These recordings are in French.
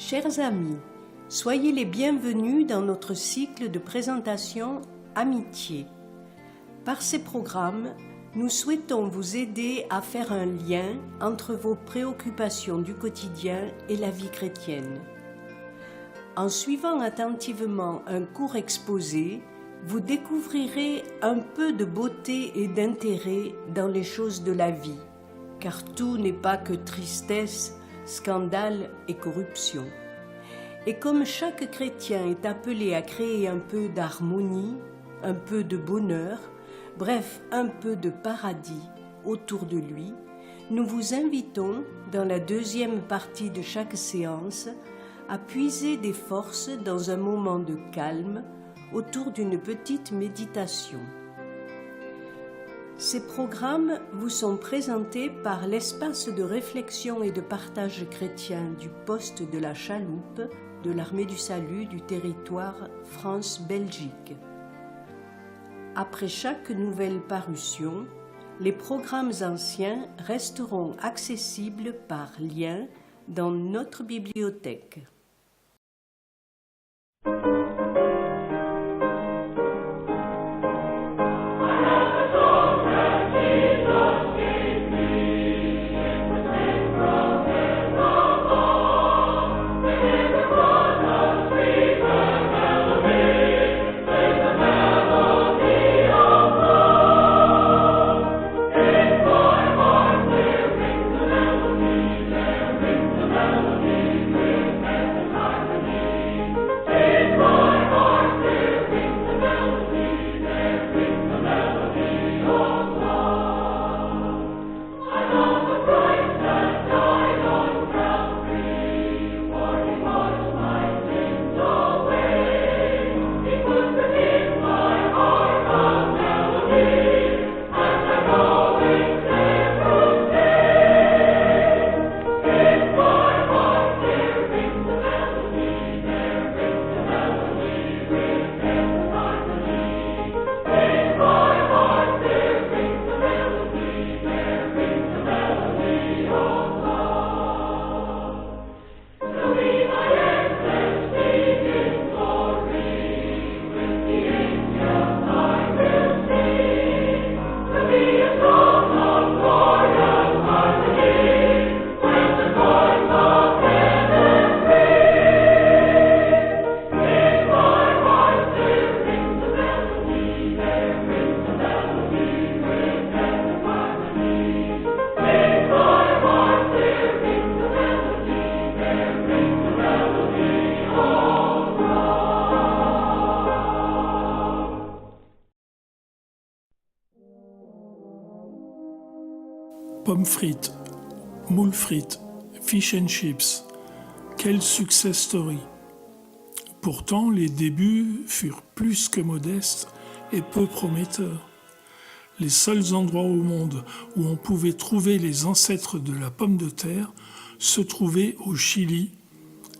Chers amis, soyez les bienvenus dans notre cycle de présentation Amitié. Par ces programmes, nous souhaitons vous aider à faire un lien entre vos préoccupations du quotidien et la vie chrétienne. En suivant attentivement un court exposé, vous découvrirez un peu de beauté et d'intérêt dans les choses de la vie, car tout n'est pas que tristesse, scandale et corruption. Et comme chaque chrétien est appelé à créer un peu d'harmonie, un peu de bonheur, bref, un peu de paradis autour de lui, nous vous invitons, dans la deuxième partie de chaque séance, à puiser des forces dans un moment de calme autour d'une petite méditation. Ces programmes vous sont présentés par l'espace de réflexion et de partage chrétien du poste de la Chaloupe de l'Armée du Salut du territoire France-Belgique. Après chaque nouvelle parution, les programmes anciens resteront accessibles par lien dans notre bibliothèque. Pommes frites, moules frites, fish and chips, quelle success story! Pourtant, les débuts furent plus que modestes et peu prometteurs. Les seuls endroits au monde où on pouvait trouver les ancêtres de la pomme de terre se trouvaient au Chili,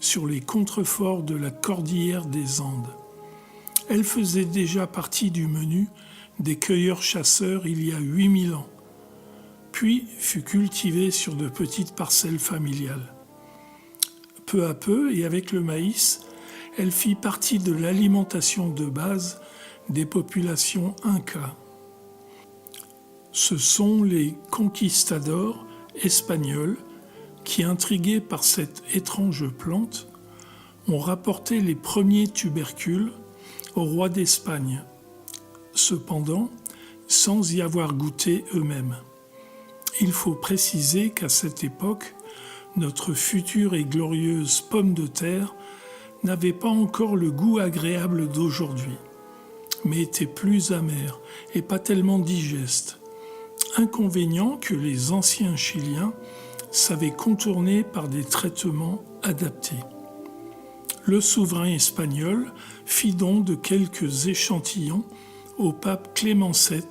sur les contreforts de la cordillère des Andes. Elle faisait déjà partie du menu des cueilleurs-chasseurs il y a 8000 ans. Puis fut cultivée sur de petites parcelles familiales. Peu à peu, et avec le maïs, elle fit partie de l'alimentation de base des populations incas. Ce sont les conquistadors espagnols qui, intrigués par cette étrange plante, ont rapporté les premiers tubercules au roi d'Espagne, cependant sans y avoir goûté eux-mêmes. Il faut préciser qu'à cette époque, notre future et glorieuse pomme de terre n'avait pas encore le goût agréable d'aujourd'hui, mais était plus amère et pas tellement digeste. Inconvénient que les anciens Chiliens savaient contourner par des traitements adaptés. Le souverain espagnol fit don de quelques échantillons au pape Clément VII,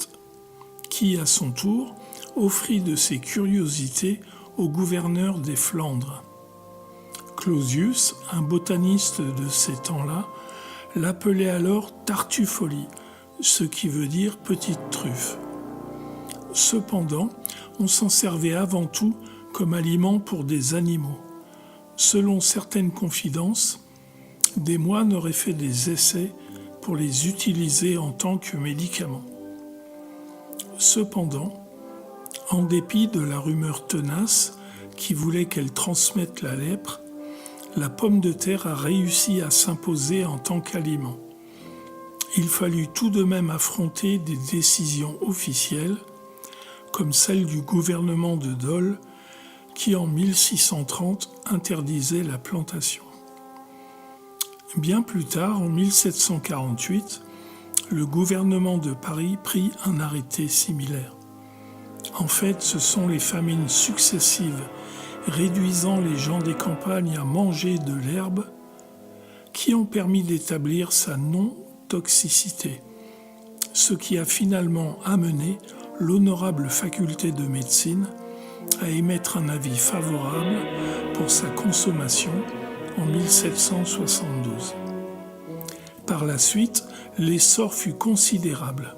qui, à son tour, offrit de ses curiosités au gouverneur des Flandres. Clausius, un botaniste de ces temps-là, l'appelait alors tartufoli, ce qui veut dire petite truffe. Cependant, on s'en servait avant tout comme aliment pour des animaux. Selon certaines confidences, des moines auraient fait des essais pour les utiliser en tant que médicaments. Cependant, en dépit de la rumeur tenace qui voulait qu'elle transmette la lèpre, la pomme de terre a réussi à s'imposer en tant qu'aliment. Il fallut tout de même affronter des décisions officielles, comme celle du gouvernement de Dole, qui en 1630 interdisait la plantation. Bien plus tard, en 1748, le gouvernement de Paris prit un arrêté similaire. En fait, ce sont les famines successives réduisant les gens des campagnes à manger de l'herbe qui ont permis d'établir sa non-toxicité, ce qui a finalement amené l'honorable faculté de médecine à émettre un avis favorable pour sa consommation en 1772. Par la suite, l'essor fut considérable.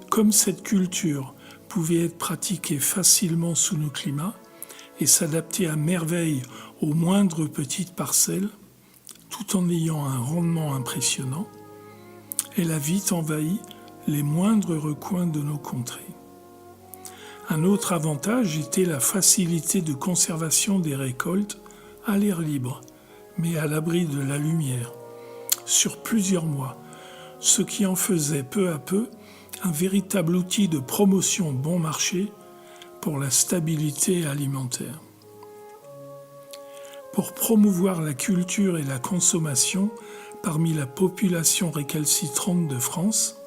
Comme cette culture pouvait être pratiquée facilement sous nos climats et s'adapter à merveille aux moindres petites parcelles, tout en ayant un rendement impressionnant, elle a vite envahi les moindres recoins de nos contrées. Un autre avantage était la facilité de conservation des récoltes à l'air libre, mais à l'abri de la lumière, sur plusieurs mois, ce qui en faisait peu à peu un véritable outil de promotion bon marché pour la stabilité alimentaire. Pour promouvoir la culture et la consommation parmi la population récalcitrante de France,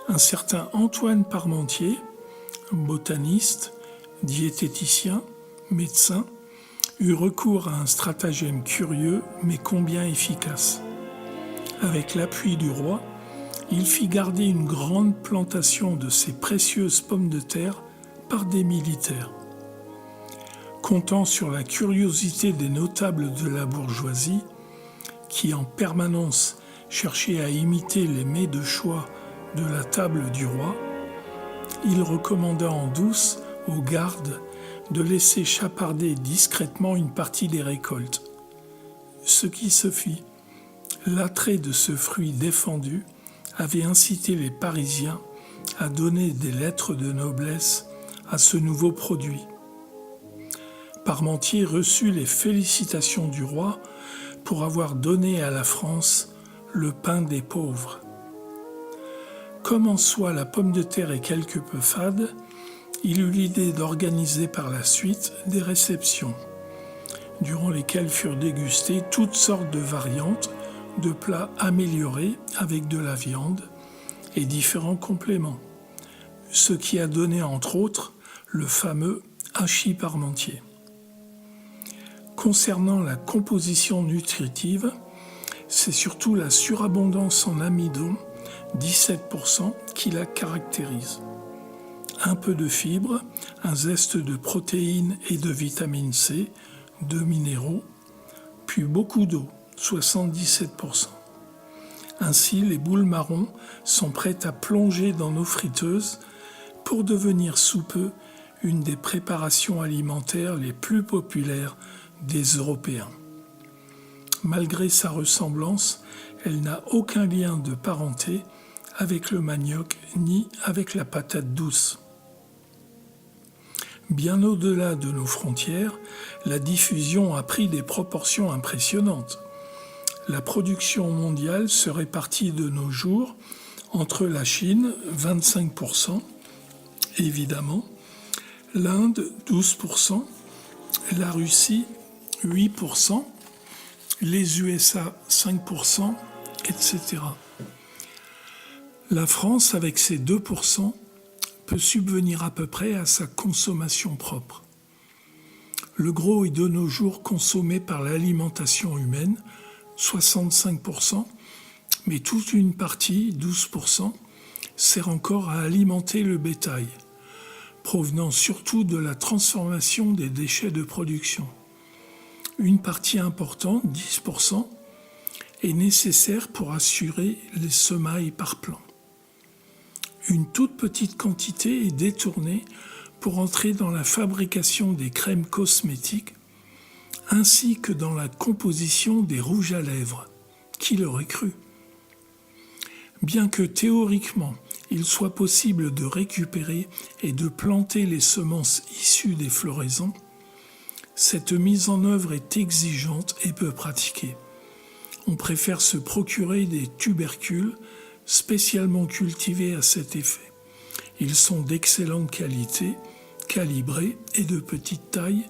un certain Antoine Parmentier, botaniste, diététicien, médecin, eut recours à un stratagème curieux mais combien efficace. Avec l'appui du roi, il fit garder une grande plantation de ces précieuses pommes de terre par des militaires. Comptant sur la curiosité des notables de la bourgeoisie, qui en permanence cherchaient à imiter les mets de choix de la table du roi, il recommanda en douce aux gardes de laisser chaparder discrètement une partie des récoltes. Ce qui se fit. L'attrait de ce fruit défendu avait incité les Parisiens à donner des lettres de noblesse à ce nouveau produit. Parmentier reçut les félicitations du roi pour avoir donné à la France le pain des pauvres. Comme en soi la pomme de terre est quelque peu fade, il eut l'idée d'organiser par la suite des réceptions, durant lesquelles furent dégustées toutes sortes de variantes de plats améliorés avec de la viande et différents compléments, ce qui a donné entre autres le fameux hachis parmentier. Concernant la composition nutritive, c'est surtout la surabondance en amidon, 17%, qui la caractérise. Un peu de fibres, un zeste de protéines et de vitamine C, 2 minéraux, puis beaucoup d'eau, 77%. Ainsi, les boules marrons sont prêtes à plonger dans nos friteuses pour devenir sous peu une des préparations alimentaires les plus populaires des Européens. Malgré sa ressemblance, elle n'a aucun lien de parenté avec le manioc ni avec la patate douce. Bien au-delà de nos frontières, la diffusion a pris des proportions impressionnantes. La production mondiale se répartit de nos jours entre la Chine, 25%, évidemment, l'Inde, 12%, la Russie, 8%, les USA, 5%, etc. La France, avec ses 2%, peut subvenir à peu près à sa consommation propre. Le gros est de nos jours consommé par l'alimentation humaine, 65%, mais toute une partie, 12%, sert encore à alimenter le bétail, provenant surtout de la transformation des déchets de production. Une partie importante, 10%, est nécessaire pour assurer les semailles par plan. Une toute petite quantité est détournée pour entrer dans la fabrication des crèmes cosmétiques, ainsi que dans la composition des rouges à lèvres. Qui l'aurait cru ? Bien que théoriquement, il soit possible de récupérer et de planter les semences issues des floraisons, cette mise en œuvre est exigeante et peu pratiquée. On préfère se procurer des tubercules spécialement cultivés à cet effet. Ils sont d'excellente qualité, calibrés et de petite taille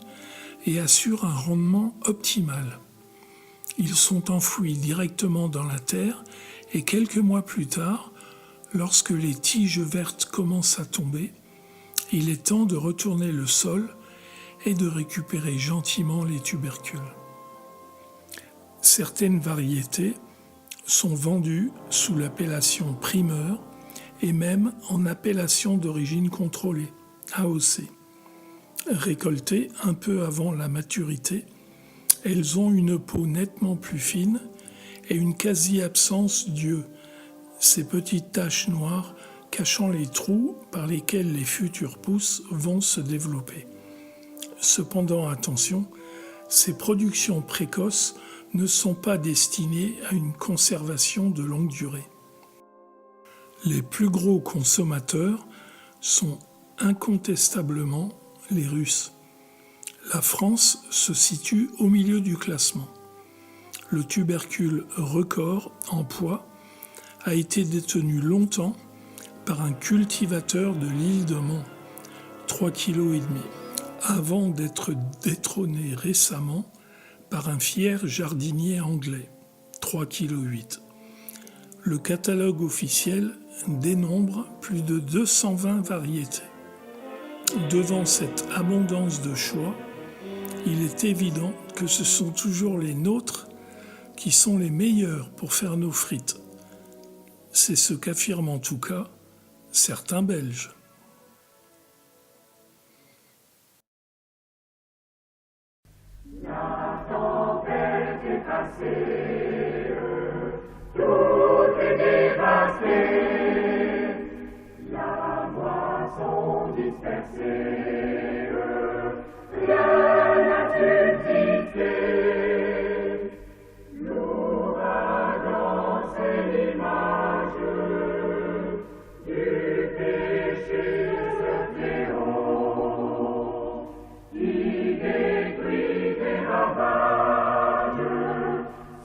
et assurent un rendement optimal. Ils sont enfouis directement dans la terre et quelques mois plus tard, lorsque les tiges vertes commencent à tomber, il est temps de retourner le sol et de récupérer gentiment les tubercules. Certaines variétés sont vendues sous l'appellation primeur et même en appellation d'origine contrôlée, AOC. Récoltées un peu avant la maturité, elles ont une peau nettement plus fine et une quasi-absence d'yeux, ces petites taches noires cachant les trous par lesquels les futures pousses vont se développer. Cependant, attention, ces productions précoces ne sont pas destinées à une conservation de longue durée. Les plus gros consommateurs sont incontestablement les Russes. La France se situe au milieu du classement. Le tubercule record en poids a été détenu longtemps par un cultivateur de l'île de Man, 3,5 kg, avant d'être détrôné récemment par un fier jardinier anglais, 3,8 kg. Le catalogue officiel dénombre plus de 220 variétés. Devant cette abondance de choix, il est évident que ce sont toujours les nôtres qui sont les meilleurs pour faire nos frites. C'est ce qu'affirment en tout cas certains Belges. La tempête est passée, tout est dévasté, la moisson dispersée, rien n'a subsisté. L'ouragan, c'est l'image du péché, ce fléau qui détruit et ravage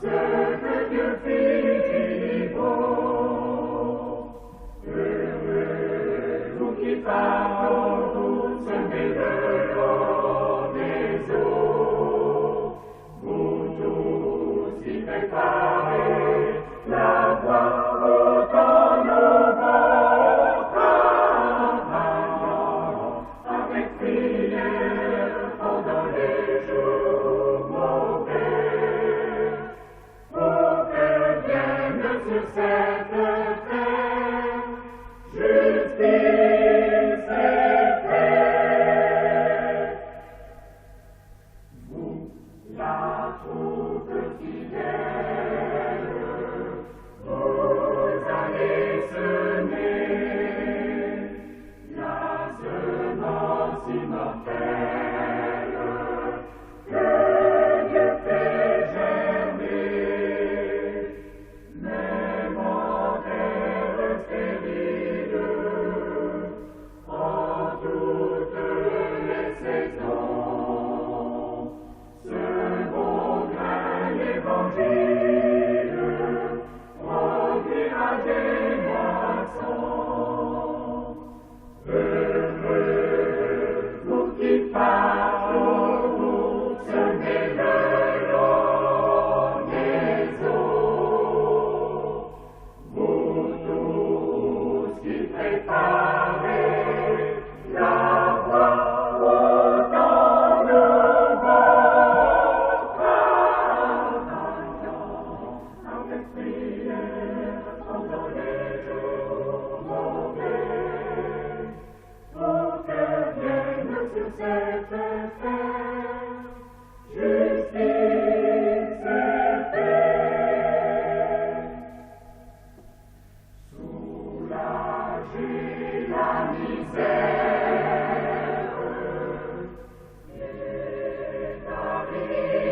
ce que Dieu fit beau. Heureux nous qui partons pour semer de l'eau des eaux, vous tous y préparez la voie au temps nouveau, travaillant avec prière pendant les jours mauvais, pour que vienne sur cette terre justice et paix. Vous, la troupe fidèle, vous allez semer la semence immortelle que Dieu fait germer, même en terre stérile, en toutes les saisons. Ce bon grain, l'évangile, produira des moissons. Heureux vous qui partons pour semer le long des eaux, vous tous qui préparez la voie au temps nouveau, travaillant avec prière pendant les jours mauvais, pour que vienne sur cette terre justice et paix. Soulager la misère, et arriver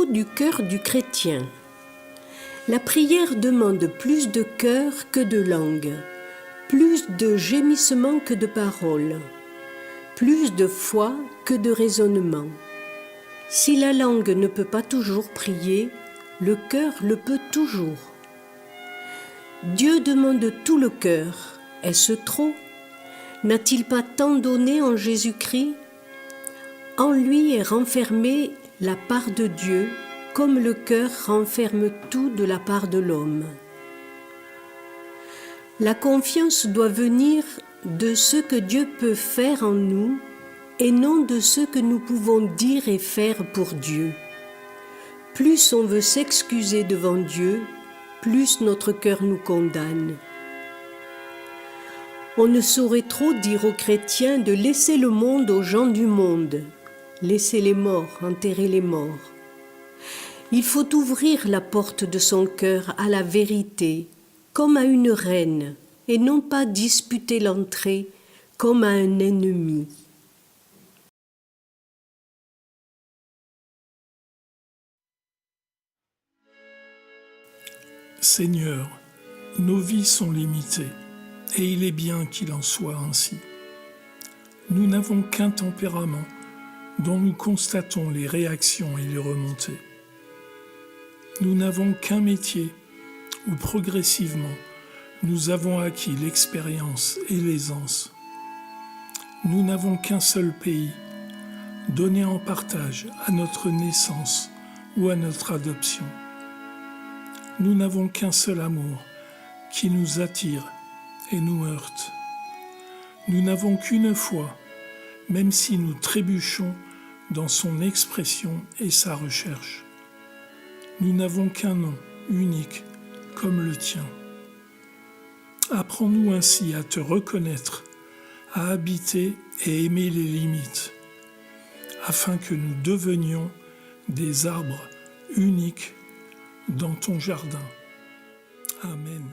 du cœur du chrétien. La prière demande plus de cœur que de langue, plus de gémissements que de paroles, plus de foi que de raisonnement. Si la langue ne peut pas toujours prier, le cœur le peut toujours. Dieu demande tout le cœur. Est-ce trop? N'a-t-il pas tant donné en Jésus-Christ? En lui est renfermée la part de Dieu, comme le cœur renferme tout de la part de l'homme. La confiance doit venir de ce que Dieu peut faire en nous et non de ce que nous pouvons dire et faire pour Dieu. Plus on veut s'excuser devant Dieu, plus notre cœur nous condamne. On ne saurait trop dire aux chrétiens de laisser le monde aux gens du monde, laisser les morts enterrer les morts. Il faut ouvrir la porte de son cœur à la vérité, comme à une reine, et non pas disputer l'entrée comme à un ennemi. Seigneur, nos vies sont limitées, et il est bien qu'il en soit ainsi. Nous n'avons qu'un tempérament dont nous constatons les réactions et les remontées. Nous n'avons qu'un métier où progressivement nous avons acquis l'expérience et l'aisance. Nous n'avons qu'un seul pays, donné en partage à notre naissance ou à notre adoption. Nous n'avons qu'un seul amour qui nous attire et nous heurte. Nous n'avons qu'une foi, même si nous trébuchons dans son expression et sa recherche. Nous n'avons qu'un nom unique comme le tien. Apprends-nous ainsi à te reconnaître, à habiter et aimer les limites, afin que nous devenions des arbres uniques dans ton jardin. Amen.